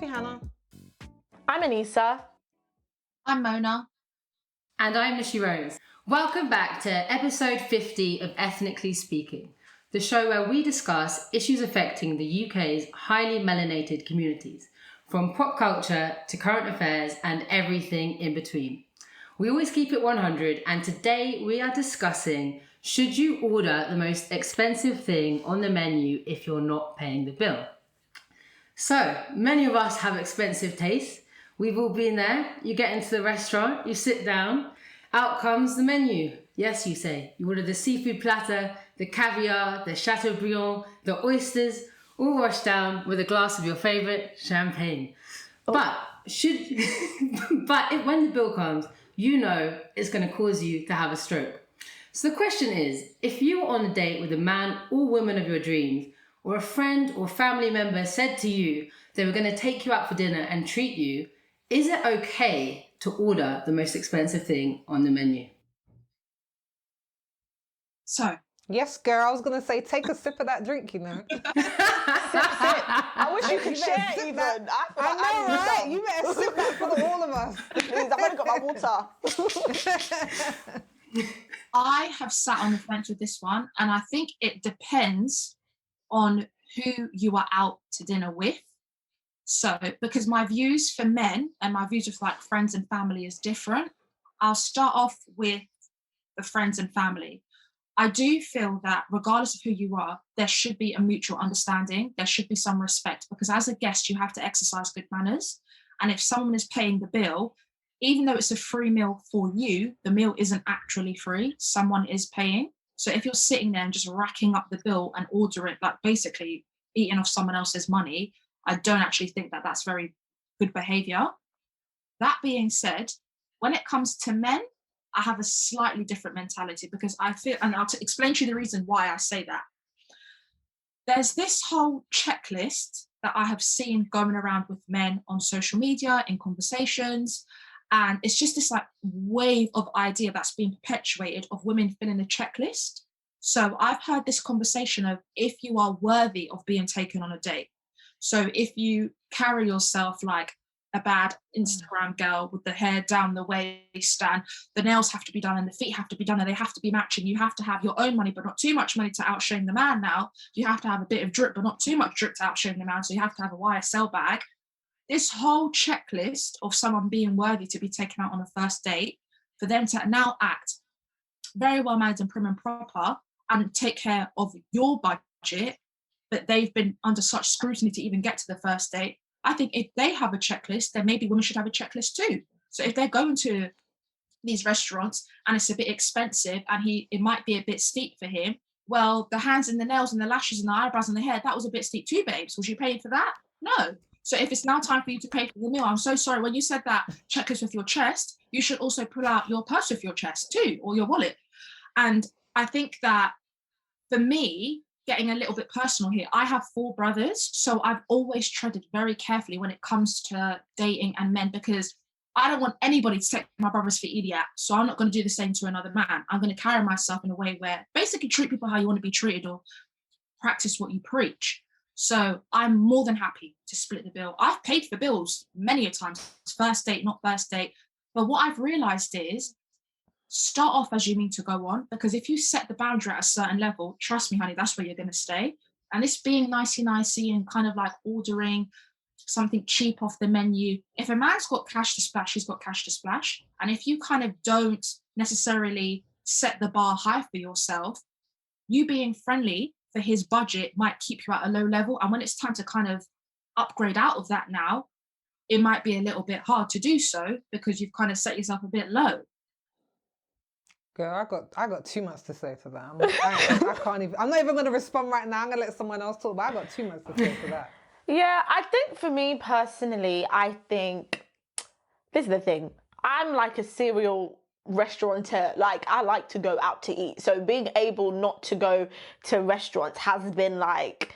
Sophie Hannah. I'm Anissa. I'm Monah. And I'm Nushy Rose. Welcome back to episode 50 of Ethnically Speaking, the show where we discuss issues affecting the UK's highly melanated communities, from pop culture to current affairs and everything in between. We always keep it 100, and today we are discussing, should you order the most expensive thing on the menu if you're not paying the bill? So, many of us have expensive tastes. We've all been there. You get into the restaurant, you sit down, out comes the menu. Yes, you say. You order the seafood platter, the caviar, the chateaubriand, the oysters, all washed down with a glass of your favourite champagne. Oh. But when the bill comes, you know it's going to cause you to have a stroke. So the question is, if you were on a date with a man or woman of your dreams, or a friend or family member said to you they were going to take you out for dinner and treat you, is it okay to order the most expensive thing on the menu? So. Yes, girl. I was going to say, take a sip of that drink, you know. Sip. I wish you could share even. I know, right? You better sip that for all of us. Please, I've only got my water. I have sat on the fence with this one, and I think it depends on who you are out to dinner with. So, because my views for men and my views with like friends and family is different, I'll start off with the friends and family. I do feel that regardless of who you are, there should be a mutual understanding. There should be some respect, because as a guest, you have to exercise good manners. And if someone is paying the bill, even though it's a free meal for you, the meal isn't actually free. Someone is paying. So if you're sitting there and just racking up the bill and ordering, like basically eating off someone else's money, I don't actually think that that's very good behavior. That being said, when it comes to men, I have a slightly different mentality, because I feel, and I'll explain to you the reason why I say that. There's this whole checklist that I have seen going around with men on social media, in conversations, and it's just this like wave of idea that's being perpetuated of women filling a checklist. So I've heard this conversation of if you are worthy of being taken on a date. So if you carry yourself like a bad Instagram girl with the hair down the waist, and the nails have to be done and the feet have to be done and they have to be matching, you have to have your own money but not too much money to outshine the man. Now you have to have a bit of drip but not too much drip to outshine the man, so you have to have a YSL bag. This whole checklist of someone being worthy to be taken out on a first date, for them to now act very well mannered and prim and proper and take care of your budget, but they've been under such scrutiny to even get to the first date. I think if they have a checklist, then maybe women should have a checklist too. So if they're going to these restaurants and it's a bit expensive and it might be a bit steep for him, well, the hands and the nails and the lashes and the eyebrows and the hair, that was a bit steep too, babes. Was you paying for that? No. So if it's now time for you to pay for the meal, I'm so sorry. When you said that checklist with your chest, you should also pull out your purse with your chest too, or your wallet. And I think that for me, getting a little bit personal here, I have 4 brothers, so I've always treaded very carefully when it comes to dating and men, because I don't want anybody to take my brothers for idiot. So I'm not going to do the same to another man. I'm going to carry myself in a way where basically treat people how you want to be treated, or practice what you preach. So I'm more than happy to split the bill. I've paid for bills many a times, first date, not first date. But what I've realised is, start off as you mean to go on, because if you set the boundary at a certain level, trust me, honey, that's where you're going to stay. And this being nicey and kind of like ordering something cheap off the menu, if a man's got cash to splash, he's got cash to splash. And if you kind of don't necessarily set the bar high for yourself, you being friendly for his budget might keep you at a low level. And when it's time to kind of upgrade out of that now, it might be a little bit hard to do so, because you've kind of set yourself a bit low. Girl, I got too much to say to that. I can't even. I'm not even going to respond right now. I'm going to let someone else talk, but I got too much to say to that. Yeah, I think for me personally, I think this is the thing. I'm like a serial restaurateur. Like, I like to go out to eat. So being able not to go to restaurants has been like,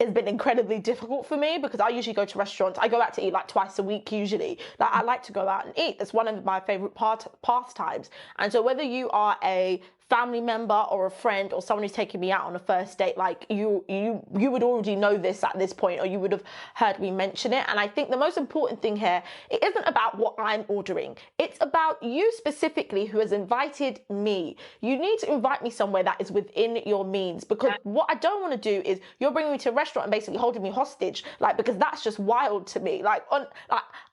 it's been incredibly difficult for me, because I usually go to restaurants. I go out to eat like twice a week usually. Like, I like to go out and eat. It's one of my favorite pastimes. And so whether you are a family member or a friend or someone who's taking me out on a first date, like you would already know this at this point, or you would have heard me mention it. And I think the most important thing here, it isn't about what I'm ordering. It's about you specifically who has invited me. You need to invite me somewhere that is within your means, because what I don't want to do is you're bringing me to a restaurant and basically holding me hostage, like, because that's just wild to me. Like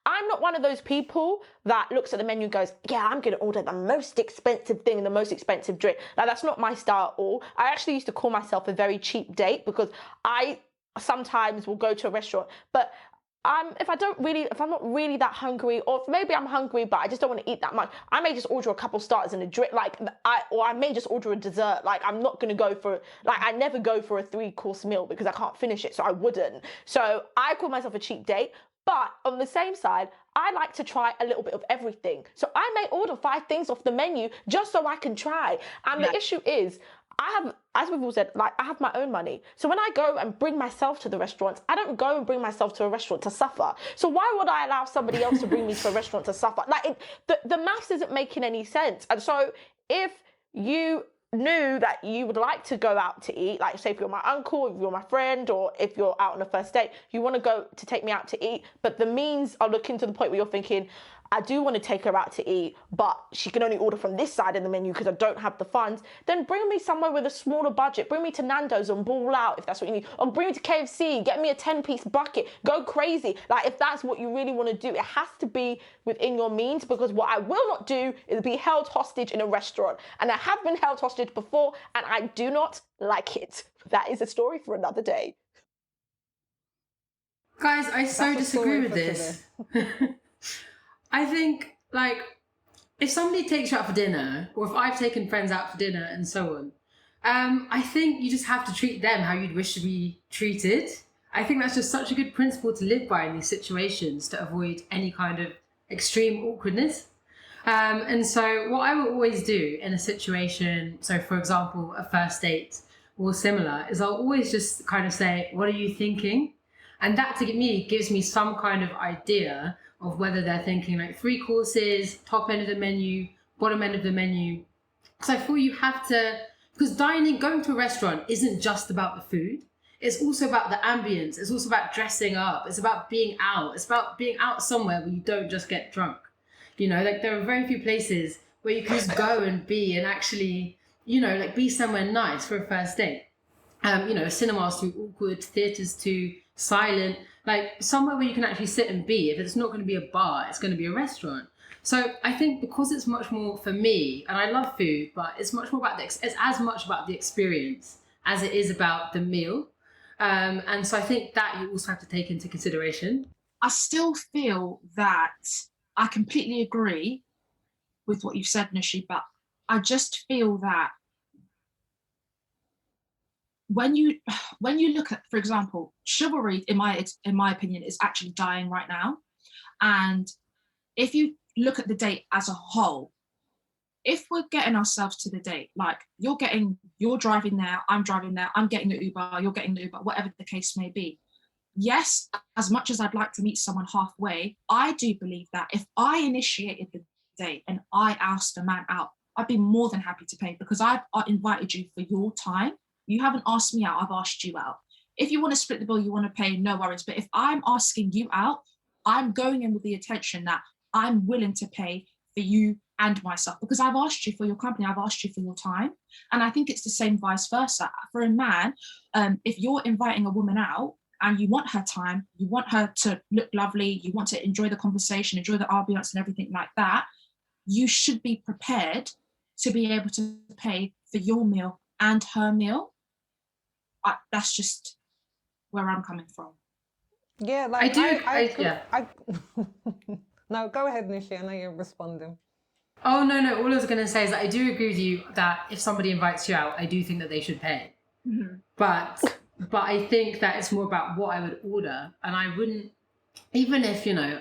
I'm not one of those people that looks at the menu and goes, yeah, I'm going to order the most expensive thing and the most expensive drink. Like, that's not my style at all. I actually used to call myself a very cheap date, because I sometimes will go to a restaurant, but if I'm not really that hungry, or if maybe I'm hungry but I just don't want to eat that much, I may just order a couple starters and a drink, or I may just order a dessert. Like, I'm not going to go for, like, I never go for a 3-course meal because I can't finish it, so I wouldn't. So I call myself a cheap date. But on the same side, I like to try a little bit of everything. So I may order 5 things off the menu just so I can try. And the issue is, I have, as we've all said, like, I have my own money. So when I go and bring myself to the restaurants, I don't go and bring myself to a restaurant to suffer. So why would I allow somebody else to bring me to a restaurant to suffer? Like, the maths isn't making any sense. And so if you knew that you would like to go out to eat, like, say if you're my uncle, if you're my friend, or if you're out on a first date, you want to go to take me out to eat, but the means are looking to the point where you're thinking, I do want to take her out to eat, but she can only order from this side of the menu because I don't have the funds, then bring me somewhere with a smaller budget. Bring me to Nando's and ball out if that's what you need. Or bring me to KFC, get me a 10-piece bucket, go crazy. Like, if that's what you really want to do, it has to be within your means, because what I will not do is be held hostage in a restaurant. And I have been held hostage before, and I do not like it. That is a story for another day. Guys, I so disagree with this. I think, like, if somebody takes you out for dinner, or if I've taken friends out for dinner and so on, I think you just have to treat them how you'd wish to be treated. I think that's just such a good principle to live by in these situations, to avoid any kind of extreme awkwardness. And so what I will always do in a situation, so for example, a first date or similar, is I'll always just kind of say, what are you thinking? And that, to me, gives me some kind of idea of whether they're thinking like 3 courses, top end of the menu, bottom end of the menu. Because I feel you have to, because going to a restaurant isn't just about the food. It's also about the ambience. It's also about dressing up. It's about being out. It's about being out somewhere where you don't just get drunk. You know, like, there are very few places where you can just go and be and actually, you know, like, be somewhere nice for a first date. You know, cinemas too awkward, theatres too silent, like somewhere where you can actually sit and be. If it's not going to be a bar, it's going to be a restaurant. So I think because it's much more, for me, and I love food, but it's much more about it's as much about the experience as it is about the meal. And so I think that you also have to take into consideration. I still feel that I completely agree with what you've said, Nushy, but I just feel that when you look at, for example, chivalry, in my opinion, is actually dying right now. And if you look at the date as a whole, if we're getting ourselves to the date, like, you're driving there, I'm driving there, I'm getting the Uber, you're getting the Uber, whatever the case may be. Yes, as much as I'd like to meet someone halfway, I do believe that if I initiated the date and I asked a man out, I'd be more than happy to pay, because I've invited you for your time. You haven't asked me out, I've asked you out. If you want to split the bill, you want to pay, no worries. But if I'm asking you out, I'm going in with the intention that I'm willing to pay for you and myself, because I've asked you for your company, I've asked you for your time. And I think it's the same vice versa. For a man, if you're inviting a woman out and you want her time, you want her to look lovely, you want to enjoy the conversation, enjoy the ambiance and everything like that, you should be prepared to be able to pay for your meal and her meal. That's just where I'm coming from. Yeah, like, I No, go ahead, Nushy. I know you're responding. Oh, no. All I was going to say is that I do agree with you that if somebody invites you out, I do think that they should pay. Mm-hmm. But I think that it's more about what I would order. And I wouldn't, even if, you know,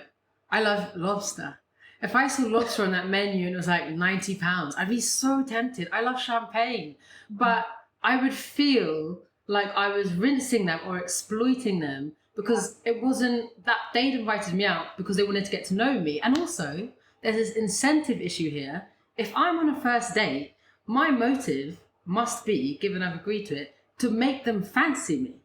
I love lobster. If I saw lobster on that menu and it was like £90, I'd be so tempted. I love champagne. But I would feel like I was rinsing them or exploiting them, because it wasn't that they'd invited me out because they wanted to get to know me. And also, there's this incentive issue here. If I'm on a first date, my motive must be, given I've agreed to it, to make them fancy me.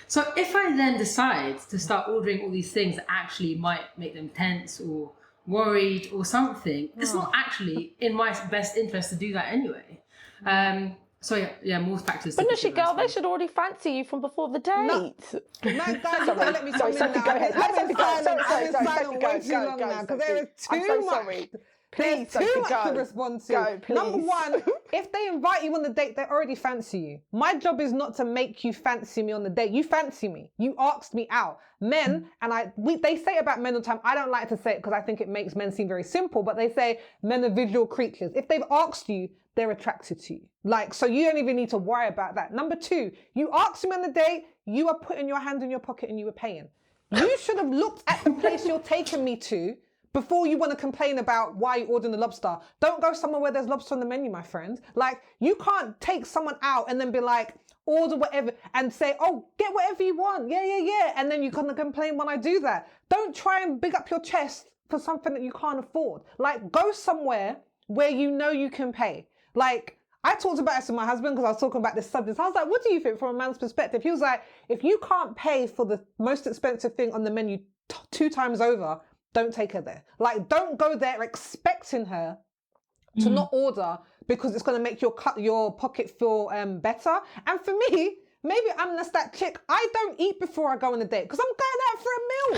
So if I then decide to start ordering all these things that actually might make them tense or worried or something, it's not actually in my best interest to do that anyway. So more factors. But Nushy girl, they should already fancy you from before the date. No, guys, you can't let me come in now. Go ahead. I've been silent way too Go, long now because Sophie. there is I'm so too much. sorry. Please, There's too Sophie, much go. to respond to. Go, please. Number one, if they invite you on the date, they already fancy you. My job is not to make you fancy me on the date. You fancy me. You asked me out. Men, and they say about men all the time, I don't like to say it because I think it makes men seem very simple, but they say men are visual creatures. If they've asked you, they're attracted to you. Like, so you don't even need to worry about that. Number two, you asked me on the date, you are putting your hand in your pocket and you were paying. You should have looked at the place you're taking me to before you want to complain about why you ordering the lobster. Don't go somewhere where there's lobster on the menu, my friend. Like, you can't take someone out and then be like, order whatever and say, oh, get whatever you want. Yeah. And then you're going to complain when I do that. Don't try and big up your chest for something that you can't afford. Like, go somewhere where you know you can pay. Like, I talked about this with my husband because I was talking about this subject. I was like, what do you think from a man's perspective? He was like, if you can't pay for the most expensive thing on the menu 2 times over, don't take her there. Like, don't go there expecting her to not order because it's going to make your pocket feel better. And for me, maybe I'm just that chick. I don't eat before I go on a date because I'm going out for a meal.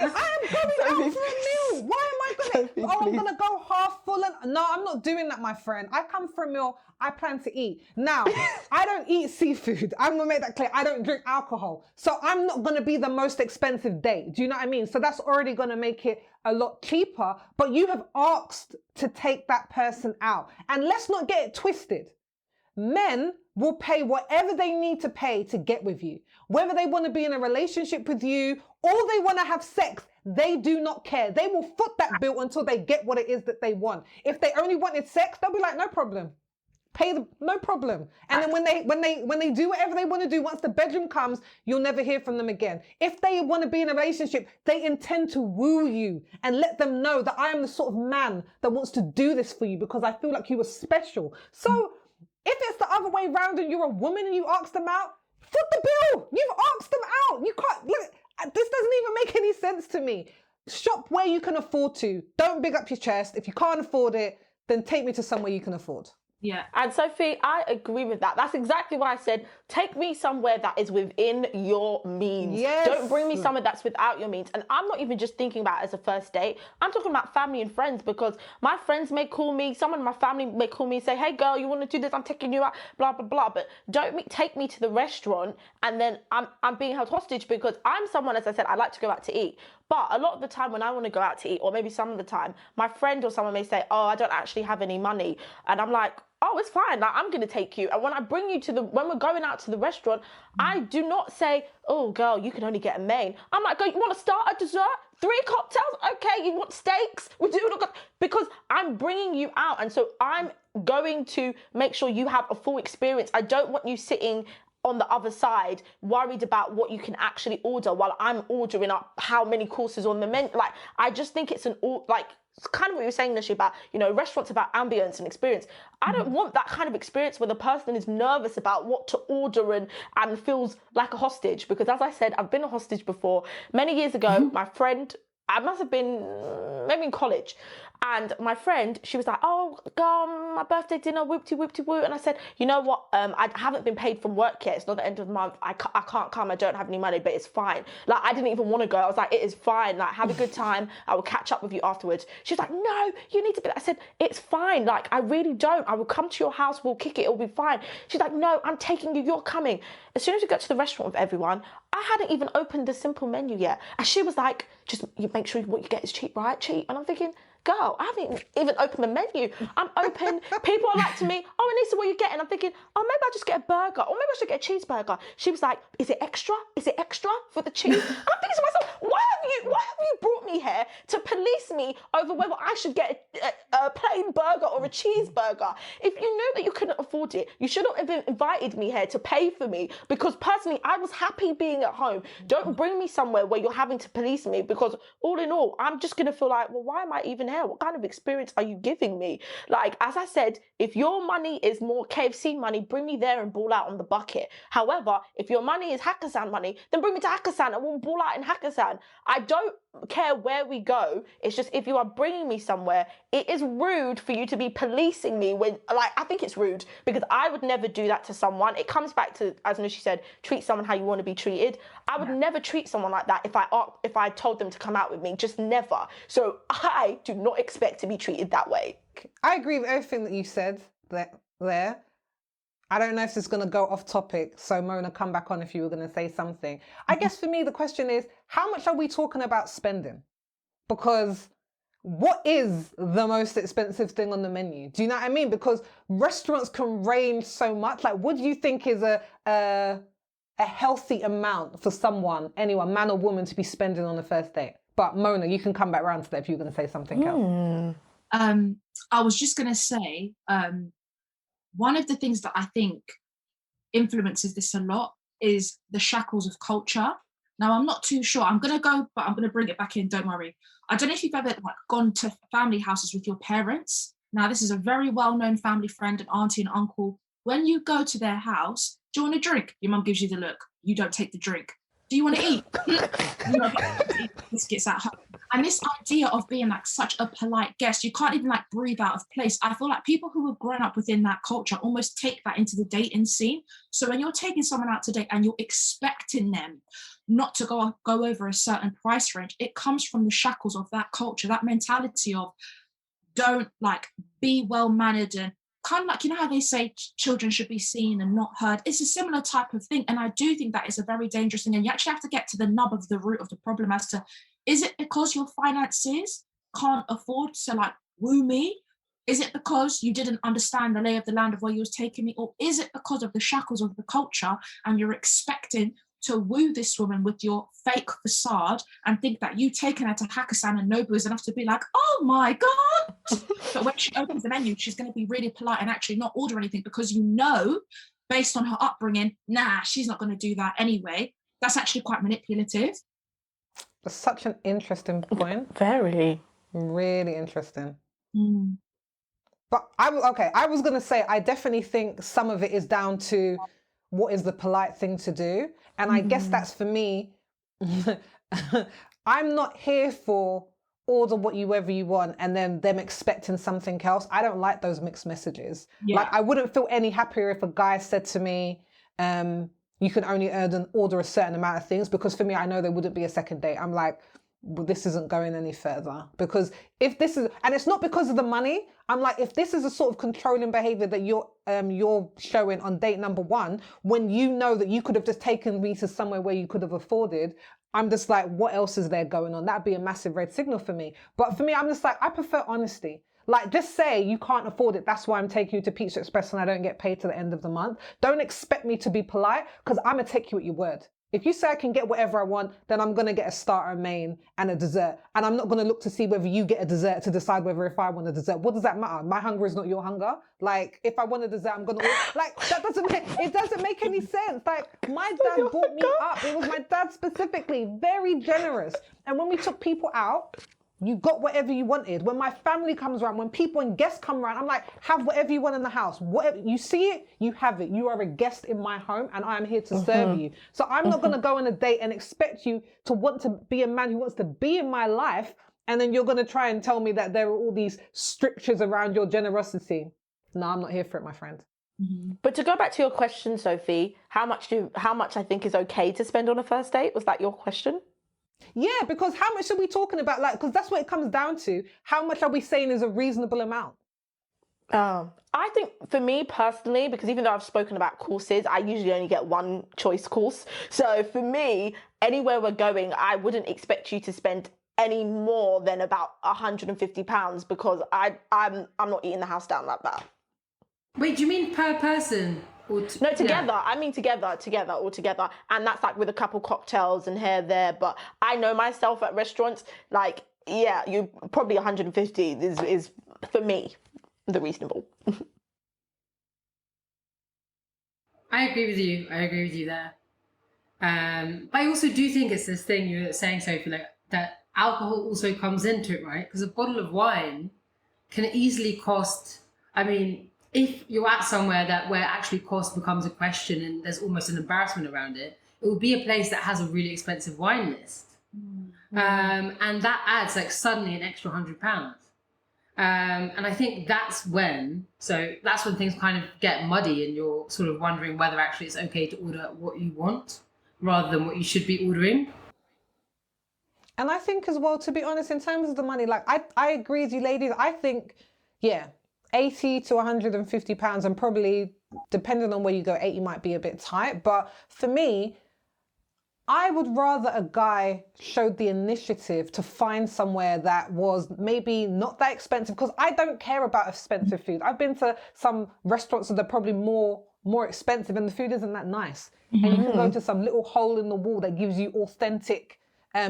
I am going out for a meal. Why am I going to? Oh, I'm going to go half full. No, I'm not doing that, my friend. I come for a meal. I plan to eat. Now, I don't eat seafood. I'm going to make that clear. I don't drink alcohol. So I'm not going to be the most expensive date. Do you know what I mean? So that's already going to make it a lot cheaper. But you have asked to take that person out. And let's not get it twisted. Men will pay whatever they need to pay to get with you. Whether they want to be in a relationship with you or they want to have sex, they do not care. They will foot that bill until they get what it is that they want. If they only wanted sex, they'll be like, no problem. No problem. And then when they do whatever they want to do, once the bedroom comes, you'll never hear from them again. If they want to be in a relationship, they intend to woo you and let them know that I am the sort of man that wants to do this for you because I feel like you were special. So if it's the other way around and you're a woman and you ask them out, foot the bill. You've asked them out. You can't, look, this doesn't even make any sense to me. Shop where you can afford to. Don't big up your chest. If you can't afford it, then take me to somewhere you can afford. Yeah. And Sophie, I agree with that. That's exactly what I said. Take me somewhere that is within your means. Yes. Don't bring me somewhere that's without your means. And I'm not even just thinking about it as a first date. I'm talking about family and friends because my friends may call me, someone in my family may call me and say, hey girl, you want to do this? I'm taking you out, blah, blah, blah. But don't take me to the restaurant and then I'm being held hostage because I'm someone, as I said, I like to go out to eat. But a lot of the time when I want to go out to eat, or maybe some of the time, my friend or someone may say, oh, I don't actually have any money. And I'm like, oh, it's fine. Like, I'm going to take you. And when I bring you when we're going out to the restaurant, I do not say, oh, girl, you can only get a main. I'm like, girl, you want to start a dessert? 3 cocktails? Okay, you want steaks? We do because I'm bringing you out. And so I'm going to make sure you have a full experience. I don't want you sitting on the other side, worried about what you can actually order while I'm ordering up how many courses on the menu. Like, I just think it's it's kind of what you were saying, Nushy, about, restaurants about ambience and experience. I don't want that kind of experience where the person is nervous about what to order and feels like a hostage. Because as I said, I've been a hostage before. Many years ago, my friend, I must have been maybe in college. And my friend, she was like, oh, girl, my birthday dinner, whoop-de-whoop-de-woo. And I said, you know what? I haven't been paid from work yet. It's not the end of the month. I can't come. I don't have any money, but it's fine. Like, I didn't even want to go. I was like, it is fine. Like, have a good time. I will catch up with you afterwards. She was like, no, you need to be. I said, it's fine. Like, I really don't. I will come to your house. We'll kick it. It'll be fine. She's like, no, I'm taking you. You're coming. As soon as we got to the restaurant with everyone, I hadn't even opened the simple menu yet. And she was like, just you make sure what you get is cheap, right? Cheap. And I'm thinking, girl, I haven't even opened the menu. I'm open. People are like to me, oh, Anissa, what are you getting? I'm thinking, oh, maybe I'll just get a burger. Or maybe I should get a cheeseburger. She was like, is it extra? Is it extra for the cheese? And I'm thinking to myself, why have you brought me here to police me over whether I should get a plain burger or a cheeseburger. If you knew that you couldn't afford it, you shouldn't have invited me here to pay for me, because personally, I was happy being at home. Don't bring me somewhere where you're having to police me, because all in all, I'm just going to feel like, well, why am I even here? What kind of experience are you giving me? Like, as I said, if your money is more KFC money, bring me there and ball out on the bucket. However, if your money is Hakkasan money, then bring me to Hakkasan and we'll ball out in Hakkasan. I don't care where we go. It's just, if you are bringing me somewhere, it is rude for you to be policing me when, like, I think it's rude, because I would never do that to someone. It comes back to, as Nushy said, treat someone how you want to be treated. I would never treat someone like that if I told them to come out with me, just never. So I do not expect to be treated that way. I agree with everything that you said there. I don't know if this is going to go off topic, so Mona, come back on if you were going to say something. I guess for me, the question is, how much are we talking about spending? Because what is the most expensive thing on the menu? Do you know what I mean? Because restaurants can range so much. Like, what do you think is a healthy amount for anyone, man or woman, to be spending on the first date? But Mona, you can come back around to that if you're going to say something else. I was just going to say, one of the things that I think influences this a lot is the shackles of culture. Now, I'm not too sure. I'm going to go, but I'm going to bring it back in. Don't worry. I don't know if you've ever gone to family houses with your parents. Now, this is a very well-known family friend, an auntie and uncle. When you go to their house, do you want a drink? Your mum gives you the look. You don't take the drink. Do you want to eat? You don't eat biscuits at home. And this idea of being like such a polite guest, you can't even like breathe out of place. I feel like people who have grown up within that culture almost take that into the dating scene. So when you're taking someone out to date and you're expecting them not to go over a certain price range, it comes from the shackles of that culture, that mentality of don't like be well mannered, and kind of like, you know how they say children should be seen and not heard. It's a similar type of thing. And I do think that is a very dangerous thing. And you actually have to get to the nub of the root of the problem as to, is it because your finances can't afford to like woo me? Is it because you didn't understand the lay of the land of where you was taking me? Or is it because of the shackles of the culture and you're expecting to woo this woman with your fake facade and think that you taking her to Hakkasan and Nobu is enough to be like, oh my God. But when she opens the menu, she's going to be really polite and actually not order anything, because you know, based on her upbringing, she's not going to do that anyway. That's actually quite manipulative. That's such an interesting point. Very. Really interesting. Mm. But I was going to say, I definitely think some of it is down to what is the polite thing to do. And I guess that's for me. I'm not here for order whatever you want and then them expecting something else. I don't like those mixed messages. Yeah. Like, I wouldn't feel any happier if a guy said to me, you can only order a certain amount of things, because for me, I know there wouldn't be a second date. I'm like, well, this isn't going any further, because if this is, and it's not because of the money, I'm like, if this is a sort of controlling behavior that you're showing on date number one, when you know that you could have just taken me to somewhere where you could have afforded, I'm just like, what else is there going on? That'd be a massive red signal for me. But for me, I'm just like, I prefer honesty. Like, just say you can't afford it. That's why I'm taking you to Pizza Express and I don't get paid to the end of the month. Don't expect me to be polite, because I'm going to take you at your word. If you say I can get whatever I want, then I'm going to get a starter, a main, and a dessert. And I'm not going to look to see whether you get a dessert to decide whether if I want a dessert. What does that matter? My hunger is not your hunger. Like, if I want a dessert, I'm going to... Like, it doesn't make any sense. Like, my dad brought me up. It was my dad specifically, very generous. And when we took people out, you got whatever you wanted. When my family comes around, when people and guests come around, I'm like, have whatever you want in the house. Whatever you see it, you have it. You are a guest in my home and I am here to serve you. So I'm not going to go on a date and expect you to want to be a man who wants to be in my life. And then you're going to try and tell me that there are all these strictures around your generosity. No, I'm not here for it, my friend. Mm-hmm. But to go back to your question, Sophie, how much I think is okay to spend on a first date? Was that your question? Yeah, because how much are we talking about? Like, because that's what it comes down to. How much are we saying is a reasonable amount? I think for me personally, because even though I've spoken about courses, I usually only get one choice course. So for me, anywhere we're going, I wouldn't expect you to spend any more than about £150, because I'm not eating the house down like that. Wait, do you mean per person? No, together. Yeah. I mean together, all together. And that's like with a couple cocktails and here, there. But I know myself at restaurants, like yeah, you probably 150 is for me the reasonable. I agree with you. I agree with you there. But I also do think it's this thing you're saying, Sophie, like that alcohol also comes into it, right? Because a bottle of wine can easily cost. I mean, if you're at somewhere where actually cost becomes a question and there's almost an embarrassment around it, it will be a place that has a really expensive wine list, and that adds like suddenly an extra £100. And I think that's when things kind of get muddy and you're sort of wondering whether actually it's okay to order what you want rather than what you should be ordering. And I think as well, to be honest, in terms of the money, like I agree with you ladies. I think, yeah, 80 to 150 pounds, and probably depending on where you go, 80 might be a bit tight. But for me, I would rather a guy showed the initiative to find somewhere that was maybe not that expensive, because I don't care about expensive food. I've been to some restaurants that are probably more expensive and the food isn't that nice. And you can go to some little hole in the wall that gives you authentic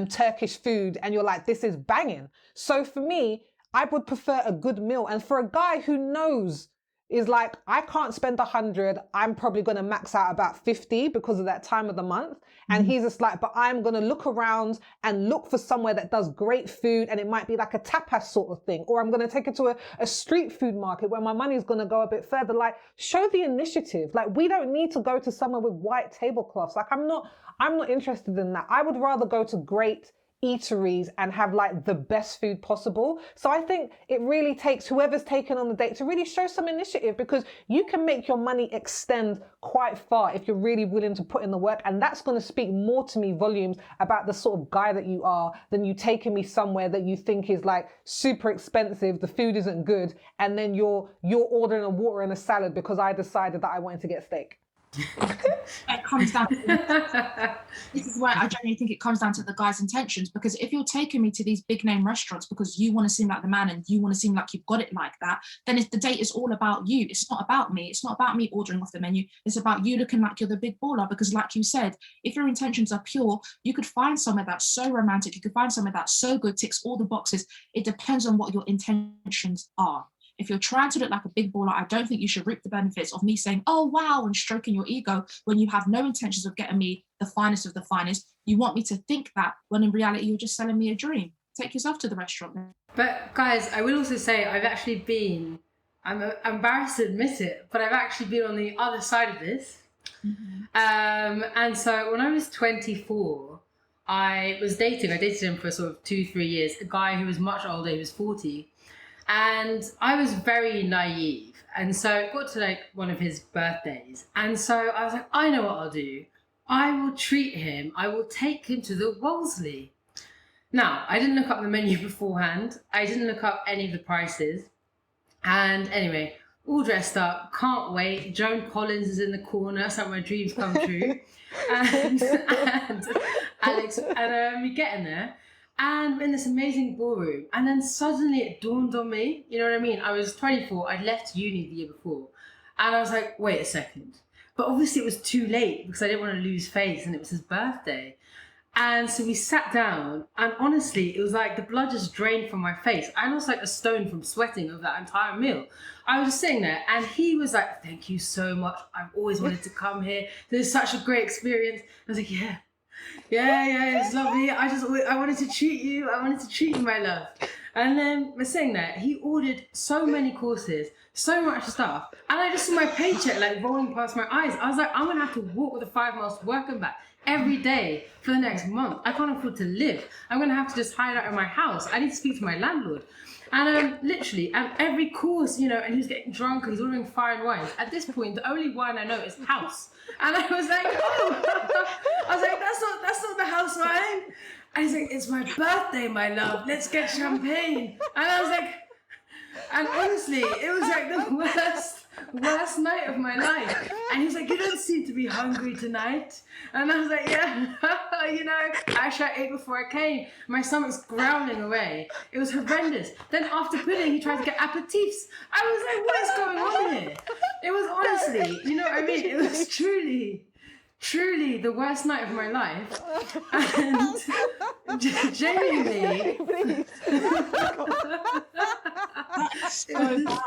Turkish food and you're like, this is banging. So for me, I would prefer a good meal. And for a guy who knows is like, I can't spend 100, I'm probably going to max out about 50 because of that time of the month. And he's just like, but I'm going to look around and look for somewhere that does great food. And it might be like a tapas sort of thing, or I'm going to take it to a street food market where my money's going to go a bit further. Like, show the initiative. Like, we don't need to go to somewhere with white tablecloths. Like, I'm not interested in that. I would rather go to great eateries and have like the best food possible. So I think it really takes whoever's taken on the date to really show some initiative, because you can make your money extend quite far if you're really willing to put in the work. And that's going to speak more to me volumes about the sort of guy that you are than you taking me somewhere that you think is like super expensive, the food isn't good, and then you're ordering a water and a salad because I decided that I wanted to get steak. It comes down to, this is where I genuinely think it comes down to the guy's intentions, because if you're taking me to these big name restaurants because you want to seem like the man and you want to seem like you've got it like that, then if the date is all about you, it's not about me. It's not about me ordering off the menu. It's about you looking like you're the big baller, because like you said, if your intentions are pure, you could find somewhere that's so romantic, you could find somewhere that's so good, ticks all the boxes. It depends on what your intentions are. If you're trying to look like a big baller, I don't think you should reap the benefits of me saying, oh, wow, and stroking your ego when you have no intentions of getting me the finest of the finest. You want me to think that when in reality, you're just selling me a dream. Take yourself to the restaurant. But guys, I will also say I've actually been, I'm embarrassed to admit it, but I've actually been on the other side of this. And so when I was 24, I dated him for sort of 2-3 years, a guy who was much older, he was 40. And I was very naive. And so it got to like one of his birthdays. And so I was like, I know what I'll do. I will treat him. I will take him to the Wolseley. Now, I didn't look up the menu beforehand. I didn't look up any of the prices. And anyway, all dressed up, can't wait. Joan Collins is in the corner, so my dreams come true. and Alex, and we get in there. And we're in this amazing ballroom. And then suddenly it dawned on me, you know what I mean? I was 24, I'd left uni the year before. And I was like, wait a second. But obviously it was too late because I didn't want to lose face and it was his birthday. And so we sat down and honestly, it was like the blood just drained from my face. I was like a stone from sweating of that entire meal. I was just sitting there and he was like, thank you so much. I've always wanted to come here. This is such a great experience. I was like, yeah, it's lovely. I wanted to treat you. My love. And then we're sitting there. He ordered so many courses, so much stuff. And I just saw my paycheck like rolling past my eyes. I was like, I'm going to have to walk with the 5 miles to work and back every day for the next month. I can't afford to live. I'm going to have to just hide out in my house. I need to speak to my landlord. And literally, and every course, you know, and he's getting drunk and he's ordering fine wines. At this point, the only wine I know is house. And I was like, that's not the house wine. And he's like, it's my birthday, my love. Let's get champagne. And I was like, and honestly, it was like the worst night of my life. And he was like, you don't seem to be hungry tonight. And I was like, yeah, you know, actually I ate before I came. My stomach's growling away. It was horrendous. Then after pudding, he tried to get aperitifs. I was like, what is going on here? It was honestly, you know what I mean? It was truly truly the worst night of my life. And genuinely, So bad.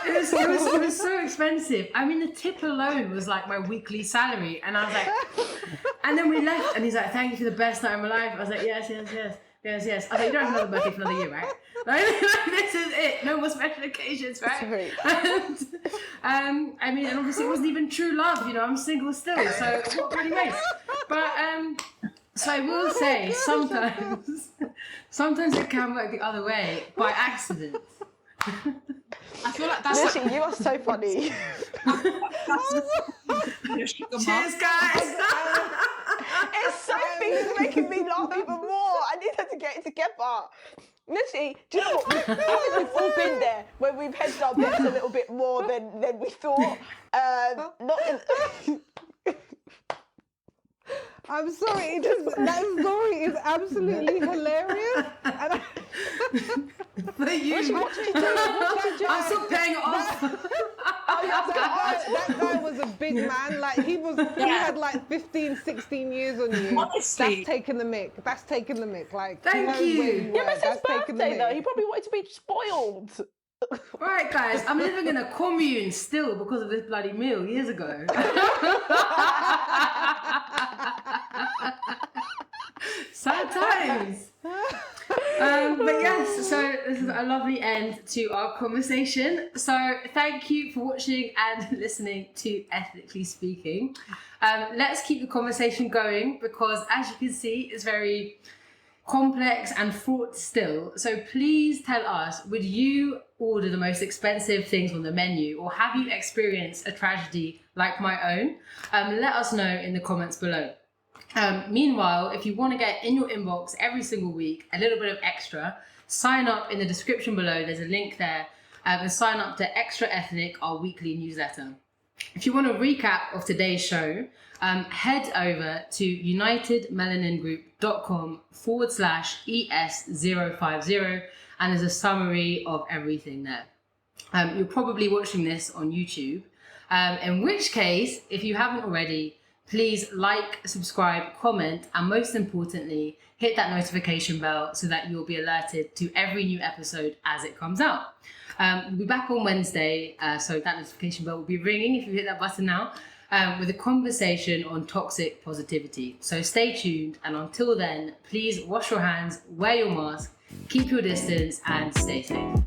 it was so expensive. I mean, the tip alone was like my weekly salary. And I was like, and then we left and he's like, thank you for the best night of my life. I was like, yes. I was like, you don't have another birthday for another year, right? Like, this is it. No more special occasions, right? And, I mean, and obviously it wasn't even true love, you know, I'm single still, so what really makes? But, so I will say, sometimes it can work the other way by accident. I feel like that's Nushy, you are so funny. Cheers, guys! It's Sophie who's making me laugh even more. I need her to get it together. Nushy, do you know what? I think we've all been there when we've hedged our bets a little bit more than we thought. I'm sorry, that story is absolutely hilarious. And But you, What did you do? I'm still paying it off. that guy was a big man. Like he had like 15, 16 years on you. Honestly. That's taking the mick. Like Thank he knows you. where you Yeah, were. but it's his That's taking the birthday though. mick. He probably wanted to be spoiled. Right, guys, I'm living in a commune still because of this bloody meal years ago. Sad times. But yes, so this is a lovely end to our conversation. So thank you for watching and listening to Ethnically Speaking. Let's keep the conversation going because, as you can see, it's very complex and fraught still. So please tell us, would you order the most expensive things on the menu, or have you experienced a tragedy like my own? Let us know in the comments below. Meanwhile, if you want to get in your inbox every single week a little bit of extra, sign up in the description below. There's a link there, and sign up to Extra Ethnic, our weekly newsletter. If you want a recap of today's show, head over to unitedmelaningroup.com/ES050, and there's a summary of everything there. You're probably watching this on YouTube, in which case, if you haven't already, please like, subscribe, comment, and most importantly, hit that notification bell so that you'll be alerted to every new episode as it comes out. We'll be back on Wednesday, so that notification bell will be ringing if you hit that button now, with a conversation on toxic positivity. So stay tuned, and until then, please wash your hands, wear your mask, keep your distance, and stay safe.